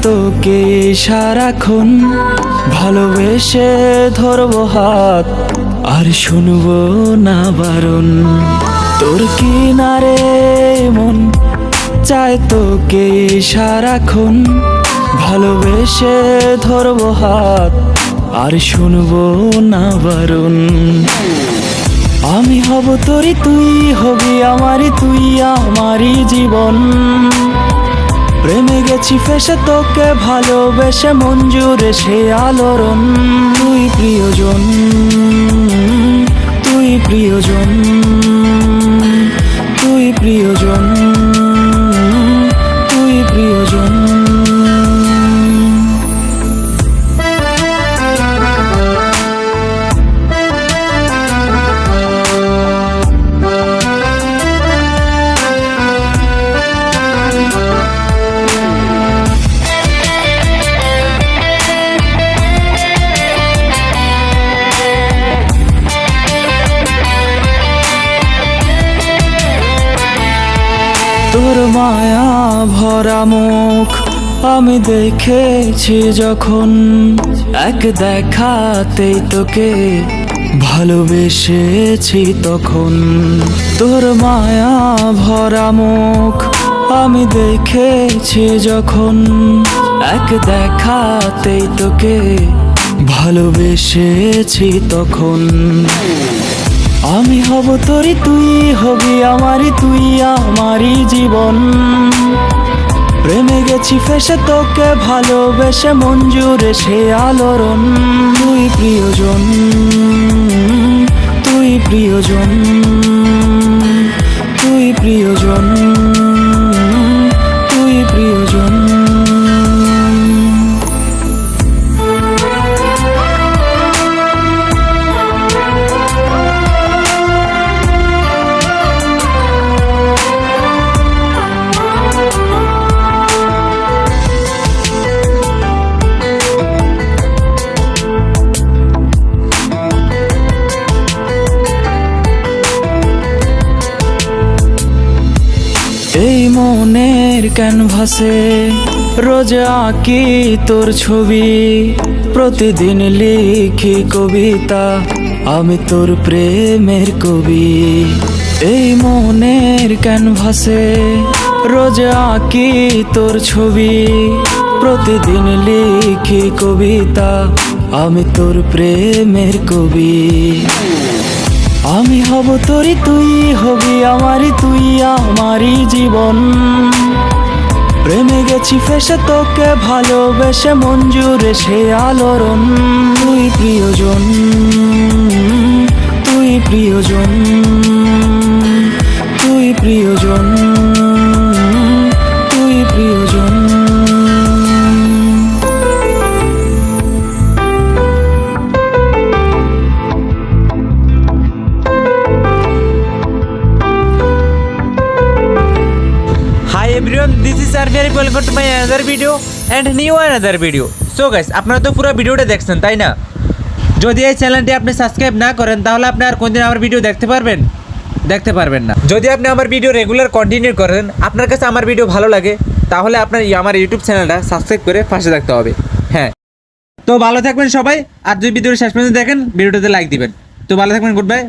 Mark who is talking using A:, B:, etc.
A: তোকে সারাক্ষণ ভালোবেসে ধরবো হাত আর শুনবো না বারণ। তোর কিনারে মন চায় তোকে সারাক্ষণ ভালোবেসে ধরবো হাত আর শুনবো না বারণ। আমি হব তোরই তুই হবি আমারই তুই আমারই জীবন। প্রেমে গেছি ফেসে তোকে ভালোবেসে মন জুড়ে সে আলোড়ন। তুই প্রিয়জন, তুই প্রিয়জন, তুই প্রিয়জন, তুই প্রিয়জন। তোর মায়া ভরা মুখ আমি দেখেছি যখন, এক দেখাতেই তোকে ভালোবেসেছি তখন। তোর মায়া ভরা মুখ আমি দেখেছি যখন, এক দেখাতেই তোকে ভালোবেসেছি তখন। আমি হব তোরই তুই হবি আমারই তুই আমারই জীবন। প্রেমে গেছি ফেসে তোকে ভালোবেসে মন জুড়ে সে আলোড়ন। তুই প্রিয়জন, তুই প্রিয়জন, তুই প্রিয়জন, তুই প্রিয়জন। এই মনের ক্যানভাসে রোজ আঁকি তোর ছবি, প্রতিদিন লিখি কবিতা আমি তোর প্রেমের কবি। এই মনের ক্যানভাসে রোজ আঁকি তোর ছবি, প্রতিদিন লিখি কবিতা আমি তোর প্রেমের কবি। আমি হব তোরই তুই হবি আমারই তুই আমারই জীবন। প্রেমে গেছি ফেসে তোকে ভালোবেসে মন জুড়ে সে আলোড়ন। তুই প্রিয়জন, তুই প্রিয়জন, তুই প্রিয়জন, তুই প্রিয়জন।
B: Hi everyone, this is Arviar. Welcome to my another video and new another video. So guys, আপনারা তো পুরো ভিডিওটা দেখছেন তাই না? যদি এই চ্যানেলটি আপনি সাবস্ক্রাইব না করেন তাহলে আপনি আর কোনদিন আমার ভিডিও দেখতে পারবেন না। যদি আপনি আমার ভিডিও রেগুলার কন্টিনিউ করেন, আপনার কাছে আমার ভিডিও ভালো লাগে, তাহলে আপনার আমার ইউটিউব চ্যানেলটা সাবস্ক্রাইব করে পাশে থাকতে হবে। হ্যাঁ, তো ভালো থাকবেন সবাই, আর যদি ভিডিওটা শেষ পর্যন্ত দেখেন ভিডিওটাতে লাইক দিবেন। তো ভালো থাকবেন, গুড বাই।